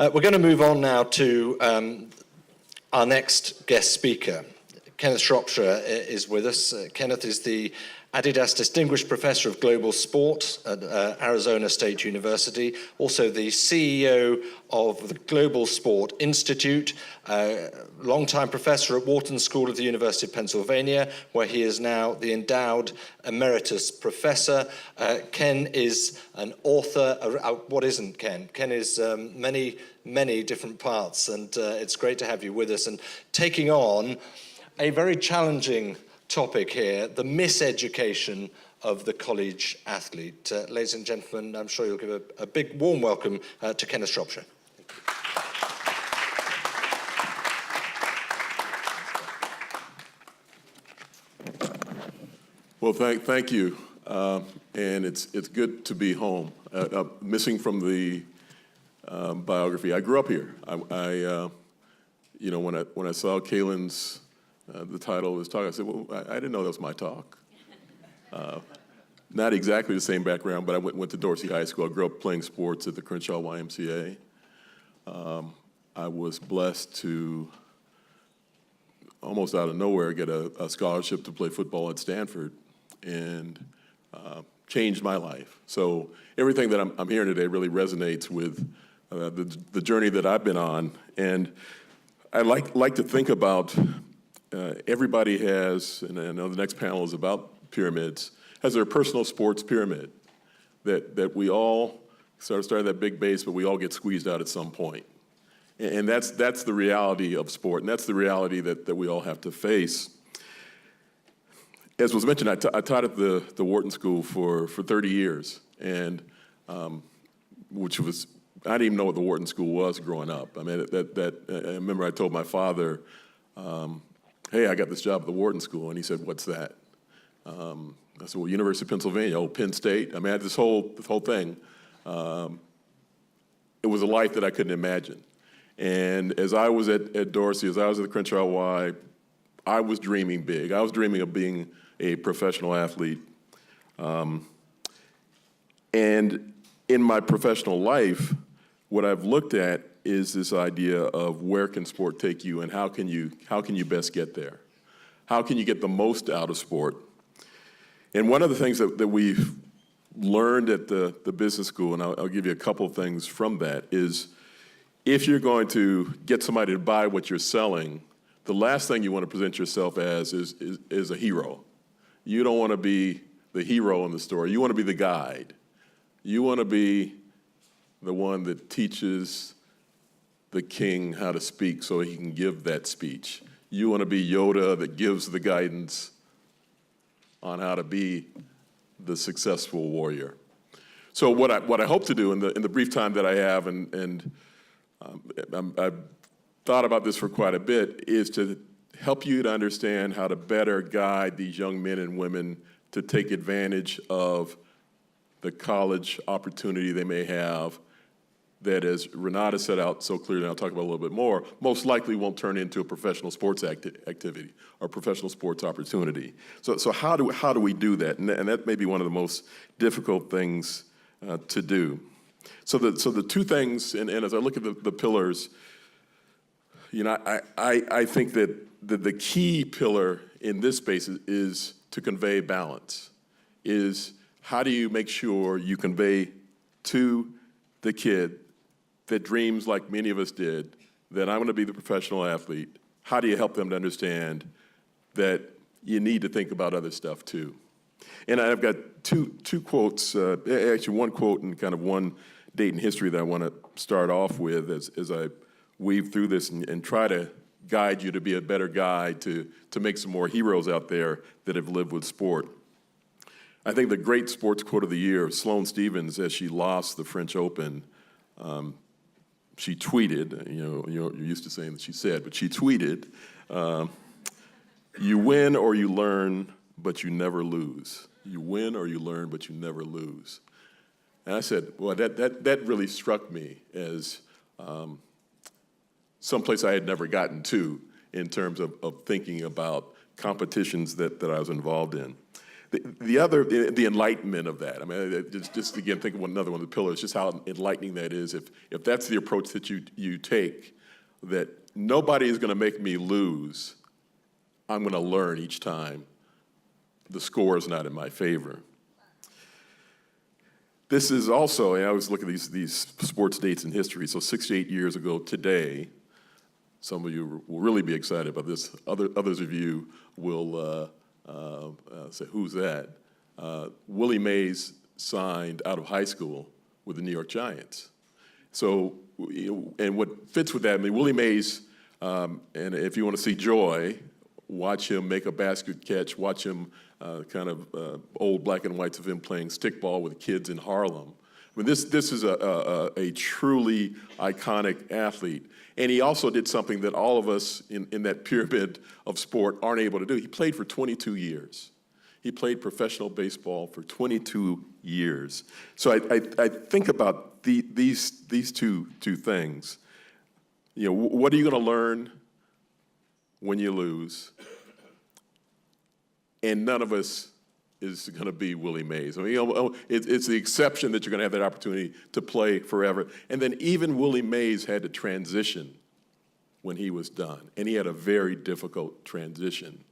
We're going to move on now to our next guest speaker. Kenneth Shropshire is with us. Kenneth is the Adidas Distinguished Professor of Global Sport at Arizona State University, also the CEO of the Global Sport Institute, longtime professor at Wharton School of the University of Pennsylvania, where he is now the endowed emeritus professor. Ken is an author. What isn't Ken? Ken is many different parts, and it's great to have you with us and taking on a very challenging topic here, the miseducation of the college athlete. Ladies and gentlemen, I'm sure you'll give a big warm welcome to Kenneth Shropshire. Well, thank you, and it's good to be home. Missing from the biography, I grew up here. When I saw Kalen's the title of his talk, I said, well, I didn't know that was my talk. Not exactly the same background, but I went to Dorsey High School. I grew up playing sports at the Crenshaw YMCA. I was blessed to, almost out of nowhere, get a scholarship to play football at Stanford, and changed my life. So everything that I'm hearing today really resonates with the journey that I've been on. And I like to think about everybody has, and I know the next panel is about pyramids, has their personal sports pyramid that we all start at that big base, but we all get squeezed out at some point. And that's the reality of sport, and that's the reality that we all have to face. As was mentioned, I taught at the Wharton School for 30 years, and which was, I didn't even know what the Wharton School was growing up. I mean, I remember I told my father, hey, I got this job at the Wharton School, and he said, what's that? I said, well, University of Pennsylvania, Penn State. I mean, I had this whole thing. It was a life that I couldn't imagine. And as I was at Dorsey, as I was at the Crenshaw Y, I was dreaming big. I was dreaming of being a professional athlete. And in my professional life, what I've looked at is this idea of where can sport take you and how can you best get there? How can you get the most out of sport? And one of the things that we've learned at the business school, and I'll give you a couple of things from that, is if you're going to get somebody to buy what you're selling, the last thing you want to present yourself as is a hero. You don't want to be the hero in the story. You want to be the guide. You want to be the one that teaches the king how to speak so he can give that speech. You want to be Yoda that gives the guidance on how to be the successful warrior. So what I hope to do in the brief time that I have, and I've thought about this for quite a bit, is to help you to understand how to better guide these young men and women to take advantage of the college opportunity they may have that, as Renata set out so clearly, and I'll talk about a little bit more, most likely won't turn into a professional sports activity or professional sports opportunity. So how do we do that? And that may be one of the most difficult things to do. So the two things, and as I look at the pillars, I think that the key pillar in this space is to convey balance, is how do you make sure you convey to the kid that dreams like many of us did, that I'm going to be the professional athlete. How do you help them to understand that you need to think about other stuff too? And I've got two quotes, actually one quote and kind of one date in history that I want to start off with as I weave through this and try to guide you to be a better guide, to make some more heroes out there that have lived with sport. I think the great sports quote of the year, Sloane Stephens, as she lost the French Open, she tweeted, you're used to saying that she said, but she tweeted, you win or you learn, but you never lose. You win or you learn, but you never lose. And I said, well, that really struck me as someplace I had never gotten to in terms of thinking about competitions that I was involved in. the enlightenment of that. I mean, just again, think of another one of the pillars, just how enlightening that is. If that's the approach that you take, that nobody is going to make me lose, I'm going to learn each time the score is not in my favor. This is also, I always look at these sports dates in history. So 68 years ago today, some of you will really be excited about this. Others of you will say, who's that? Willie Mays signed out of high school with the New York Giants. So, and what fits with that, I mean, Willie Mays, and if you want to see joy, watch him make a basket catch, watch him old black and whites of him playing stickball with kids in Harlem. I mean, this is a truly iconic athlete. And he also did something that all of us in that pyramid of sport aren't able to do. He played for 22 years. He played professional baseball for 22 years. So I think about these two things. You know, what are you going to learn when you lose? And none of us is going to be Willie Mays. I mean, it's the exception that you're going to have that opportunity to play forever. And then even Willie Mays had to transition when he was done, and he had a very difficult transition.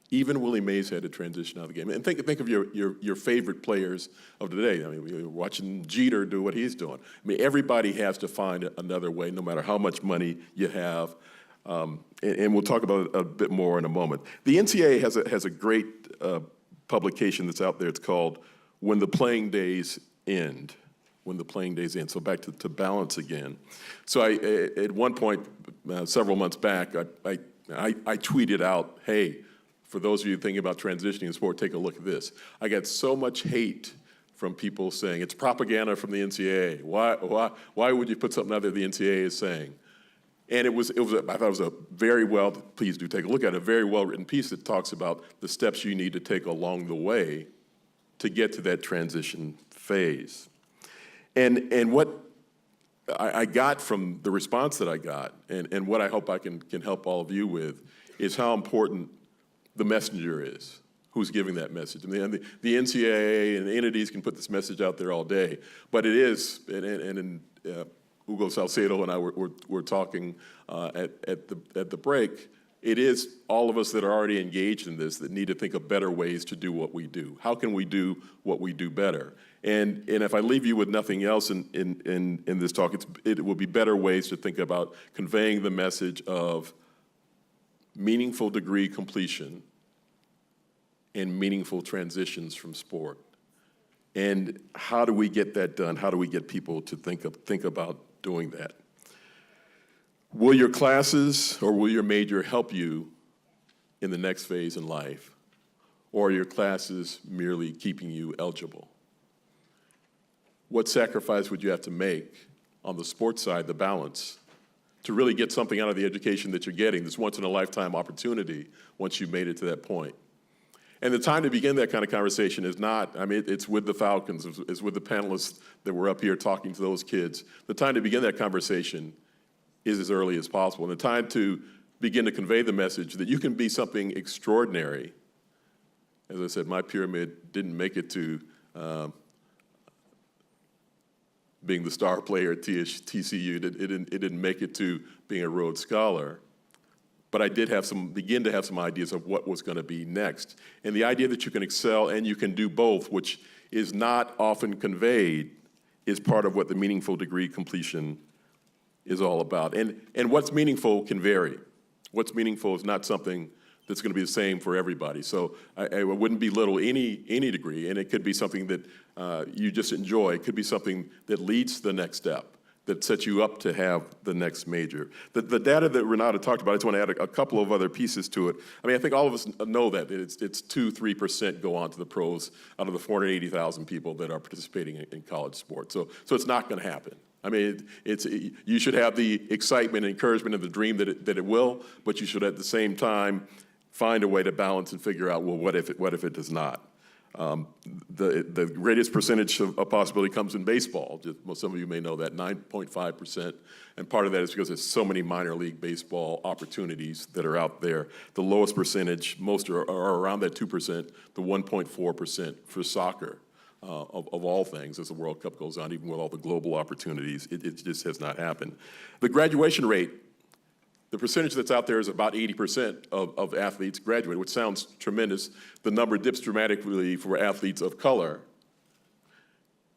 Even Willie Mays had to transition out of the game. And think of your favorite players of today. I mean, we're watching Jeter do what he's doing. I mean, everybody has to find another way, no matter how much money you have. And we'll talk about it a bit more in a moment. The NCAA has a great publication that's out there. It's called When the Playing Days End. When the Playing Days End. So back to balance again. So at one point, several months back, I tweeted out, hey, for those of you thinking about transitioning in sport, take a look at this. I got so much hate from people saying, it's propaganda from the NCAA. Why would you put something out there the NCAA is saying? And I thought it was a very well, please do take a look at it, a very well-written piece that talks about the steps you need to take along the way to get to that transition phase. And what I got from the response that I got, and what I hope I can help all of you with, is how important the messenger is, who's giving that message. I mean, the NCAA and the entities can put this message out there all day, but it is, Hugo Salcedo and I were talking at the break. It is all of us that are already engaged in this that need to think of better ways to do what we do. How can we do what we do better? And if I leave you with nothing else in this talk, it will be better ways to think about conveying the message of meaningful degree completion and meaningful transitions from sport. And how do we get that done? How do we get people to think about doing that? Will your classes or will your major help you in the next phase in life? Or are your classes merely keeping you eligible? What sacrifice would you have to make on the sports side, the balance, to really get something out of the education that you're getting, this once-in-a-lifetime opportunity once you've made it to that point? And the time to begin that kind of conversation is not, I mean, it's with the Falcons, it's with the panelists that were up here talking to those kids. The time to begin that conversation is as early as possible. And the time to begin to convey the message that you can be something extraordinary. As I said, my pyramid didn't make it to being the star player at TCU. It didn't make it to being a Rhodes Scholar. But I did begin to have some ideas of what was going to be next. And the idea that you can excel and you can do both, which is not often conveyed, is part of what the meaningful degree completion is all about. And what's meaningful can vary. What's meaningful is not something that's going to be the same for everybody. So I wouldn't belittle any degree, and it could be something that you just enjoy. It could be something that leads to the next step, that sets you up to have the next major. The data that Renata talked about, I just want to add a couple of other pieces to it. I mean, I think all of us know that it's 2-3% go on to the pros out of the 480,000 people that are participating in college sports. So it's not going to happen. I mean, you should have the excitement, encouragement, and the dream that it will, but you should at the same time find a way to balance and figure out, well, what if it does not? The greatest percentage of possibility comes in baseball. Some of you may know that, 9.5%. And part of that is because there's so many minor league baseball opportunities that are out there. The lowest percentage, most are around that 2%, the 1.4% for soccer. Of all things, as the World Cup goes on, even with all the global opportunities, it just has not happened. The graduation rate, the percentage that's out there is about 80% of athletes graduate, which sounds tremendous. The number dips dramatically for athletes of color,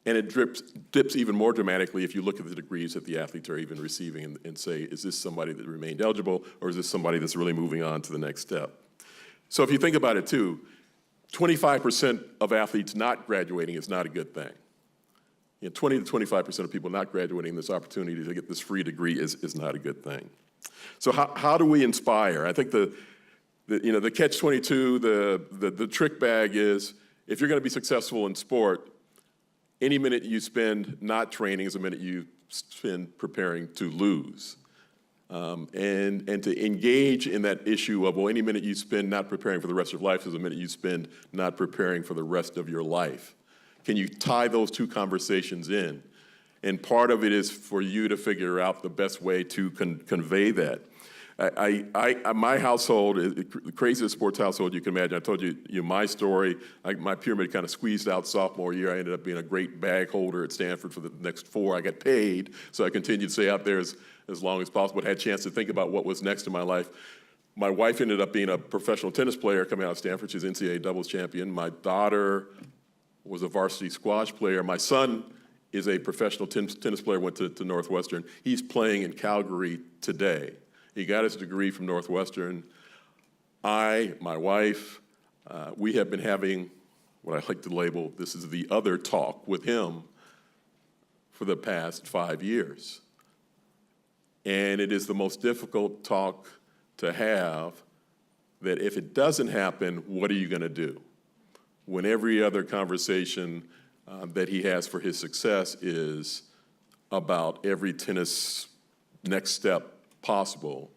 and it dips even more dramatically if you look at the degrees that the athletes are even receiving and say, is this somebody that remained eligible, or is this somebody that's really moving on to the next step? So if you think about it too, 25% of athletes not graduating is not a good thing. 20 to 25% of people not graduating this opportunity to get this free degree is not a good thing. So how do we inspire? I think the catch-22, the trick bag is, if you're going to be successful in sport, any minute you spend not training is a minute you spend preparing to lose. And to engage in that issue of, well, any minute you spend not preparing for the rest of your life is a minute you spend not preparing for the rest of your life. Can you tie those two conversations in? And part of it is for you to figure out the best way to convey that. My household is the craziest sports household you can imagine. I told you my story. My pyramid kind of squeezed out sophomore year. I ended up being a great bag holder at Stanford for the next 4. I got paid, so I continued to stay out there as long as possible. I had a chance to think about what was next in my life. My wife ended up being a professional tennis player coming out of Stanford. She's NCAA doubles champion. My daughter was a varsity squash player. My son is a professional tennis player, went to Northwestern. He's playing in Calgary today. He got his degree from Northwestern. My wife, we have been having what I like to label, this is the other talk with him for the past 5 years. And it is the most difficult talk to have, that if it doesn't happen, what are you going to do? When every other conversation that he has for his success is about every tennis next step possible,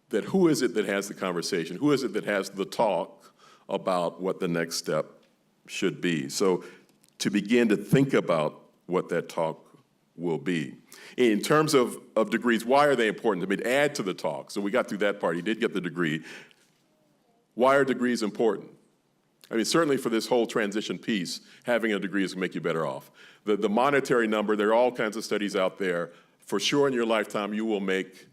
that who is it that has the conversation? Who is it that has the talk about what the next step should be? So to begin to think about what that talk will be. In terms of degrees, why are they important? I mean, add to the talk. So we got through that part. He did get the degree. Why are degrees important? I mean, certainly for this whole transition piece, having a degree is going to make you better off. The monetary number, there are all kinds of studies out there. For sure in your lifetime, you will make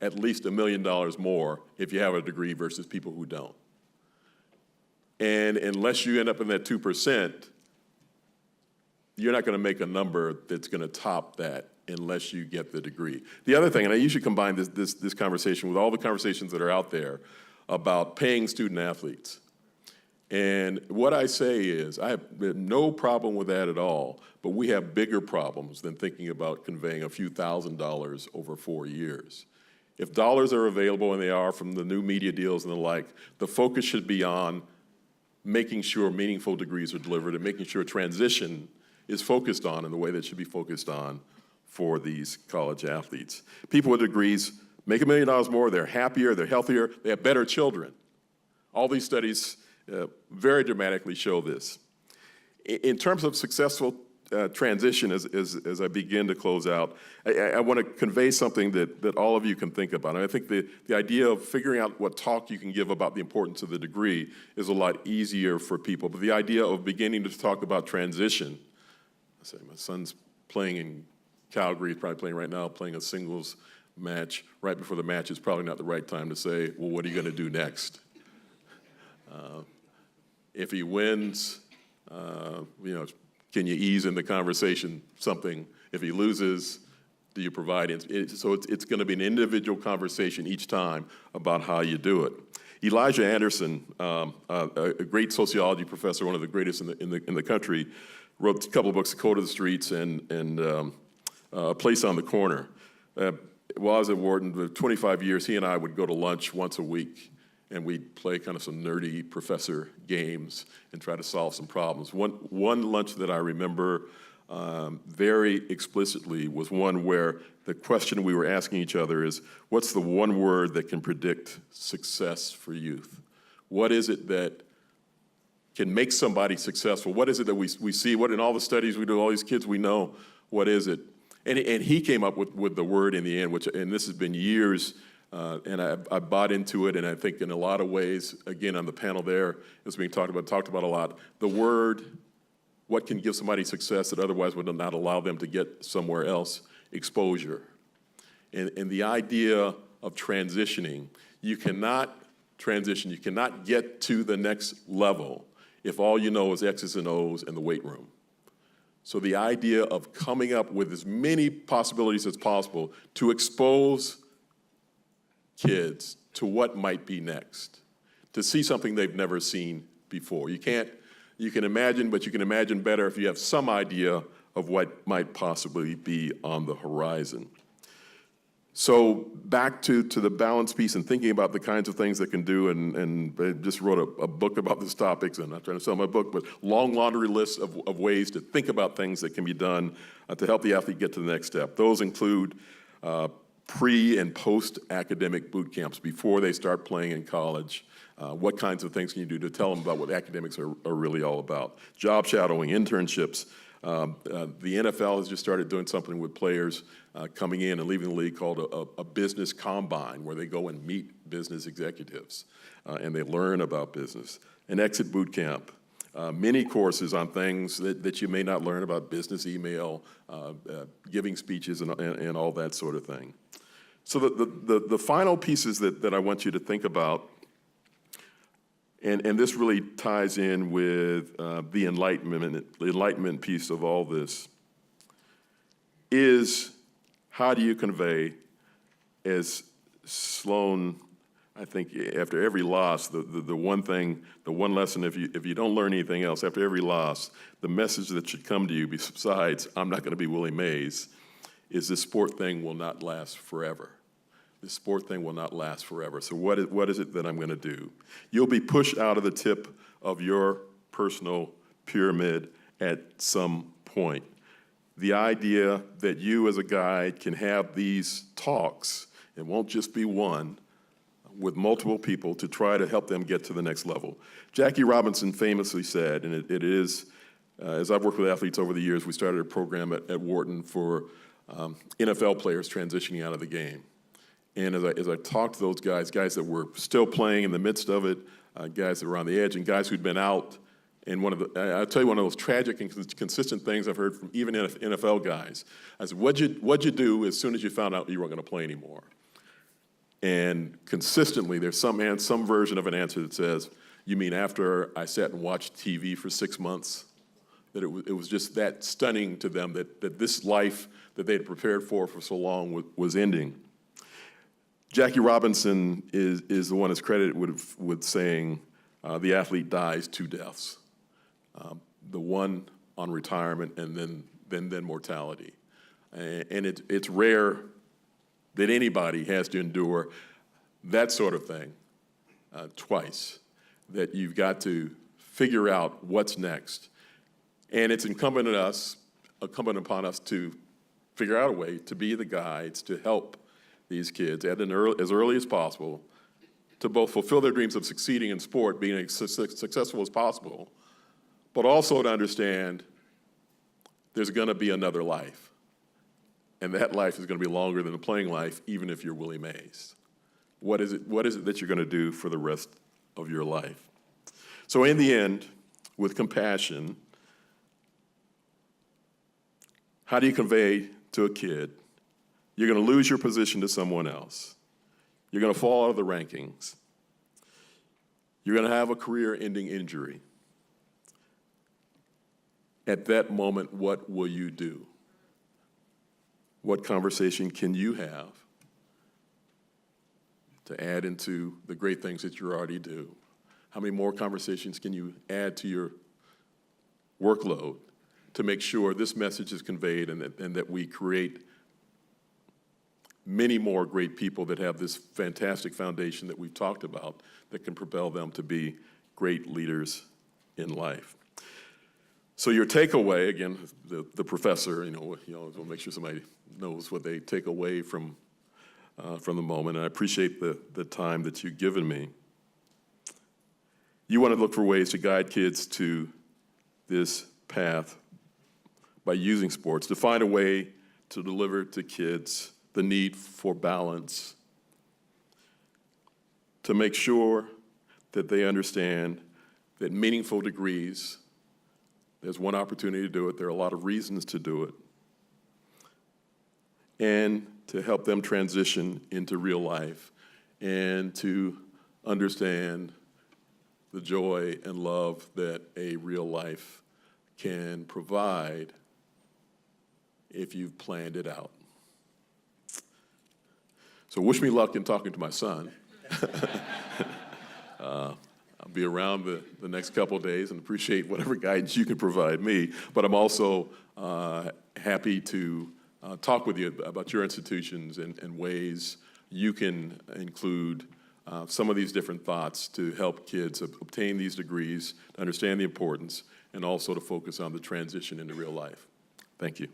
at least $1 million more if you have a degree versus people who don't. And unless you end up in that 2%, you're not going to make a number that's going to top that unless you get the degree. The other thing, and I usually combine this conversation with all the conversations that are out there about paying student athletes. And what I say is, I have no problem with that at all, but we have bigger problems than thinking about conveying a few $1,000s over 4 years. If dollars are available, and they are from the new media deals and the like, the focus should be on making sure meaningful degrees are delivered and making sure transition is focused on in the way that it should be focused on for these college athletes. People with degrees make $1 million more, they're happier, they're healthier, they have better children. All these studies very dramatically show this. In terms of successful transition, as I begin to close out, I want to convey something that all of you can think about. And I think the idea of figuring out what talk you can give about the importance of the degree is a lot easier for people. But the idea of beginning to talk about transition, I say my son's playing in Calgary, he's probably playing right now, playing a singles match. Right before the match is probably not the right time to say, well, what are you going to do next? If he wins, can you ease in the conversation something? If he loses, do you provide it? So it's going to be an individual conversation each time about how you do it. Elijah Anderson, a great sociology professor, one of the greatest in the country, wrote a couple of books, Code of the Streets and A Place on the Corner. While I was at Wharton, for 25 years, he and I would go to lunch once a week, and we'd play kind of some nerdy professor games and try to solve some problems. One lunch that I remember very explicitly was one where the question we were asking each other is, what's the one word that can predict success for youth? What is it that can make somebody successful? What is it that we see? What in all the studies we do, all these kids we know, what is it? And he came up with the word in the end, and this has been years, and I bought into it, and I think in a lot of ways, again, on the panel there, it's being talked about a lot, the word, what can give somebody success that otherwise would not allow them to get somewhere else, exposure. And the idea of transitioning, you cannot transition, you cannot get to the next level if all you know is X's and O's in the weight room. So the idea of coming up with as many possibilities as possible to expose kids to what might be next, to see something they've never seen before. You can imagine, but you can imagine better if you have some idea of what might possibly be on the horizon. So back to the balance piece and thinking about the kinds of things that can do, and I just wrote a book about this topic, so I'm not trying to sell my book, but long laundry lists of ways to think about things that can be done to help the athlete get to the next step. Those include pre- and post-academic boot camps before they start playing in college. What kinds of things can you do to tell them about what academics are really all about? Job shadowing, internships. The NFL has just started doing something with players coming in and leaving the league called a business combine, where they go and meet business executives and they learn about business. An exit boot camp, mini courses on things that you may not learn about business email, giving speeches and all that sort of thing. So the final pieces that I want you to think about, and this really ties in with the enlightenment piece of all this, is how do you convey, as Sloan, I think after every loss, the one lesson, if you don't learn anything else, after every loss, the message that should come to you, besides, I'm not gonna be Willie Mays, is this sport thing will not last forever. This sport thing will not last forever. So what is it that I'm gonna do? You'll be pushed out of the tip of your personal pyramid at some point. The idea that you as a guide can have these talks, it won't just be one, with multiple people to try to help them get to the next level. Jackie Robinson famously said, and it is, as I've worked with athletes over the years, we started a program at Wharton for NFL players transitioning out of the game. And as I talked to those guys that were still playing in the midst of it, guys that were on the edge, and guys who'd been out, and I'll tell you one of those tragic and consistent things I've heard from even NFL guys. I said, what'd you do as soon as you found out you weren't gonna play anymore? And consistently, there's some version of an answer that says, you mean after I sat and watched TV for 6 months? That it was just that stunning to them that this life that they had prepared for so long was ending. Jackie Robinson is the one that's credited with saying the athlete dies 2 deaths. The one on retirement and then mortality. And it's rare that anybody has to endure that sort of thing twice, that you've got to figure out what's next. And it's incumbent upon us to figure out a way to be the guides to help these kids as early as possible to both fulfill their dreams of succeeding in sport, being as successful as possible, but also to understand there's gonna be another life. And that life is gonna be longer than the playing life, even if you're Willie Mays. What is it that you're gonna do for the rest of your life? So in the end, with compassion, how do you convey to a kid, you're gonna lose your position to someone else. You're gonna fall out of the rankings. You're gonna have a career-ending injury. At that moment, what will you do? What conversation can you have to add into the great things that you already do? How many more conversations can you add to your workload to make sure this message is conveyed and that we create many more great people that have this fantastic foundation that we've talked about that can propel them to be great leaders in life. So your takeaway, again, the professor, we'll make sure somebody knows what they take away from the moment, and I appreciate the time that you've given me. You want to look for ways to guide kids to this path by using sports, to find a way to deliver to kids the need for balance, to make sure that they understand that meaningful degrees, there's one opportunity to do it, there are a lot of reasons to do it, and to help them transition into real life and to understand the joy and love that a real life can provide if you've planned it out. So wish me luck in talking to my son. I'll be around the next couple of days and appreciate whatever guidance you can provide me, but I'm also happy to talk with you about your institutions and ways you can include some of these different thoughts to help kids obtain these degrees, to understand the importance, and also to focus on the transition into real life. Thank you.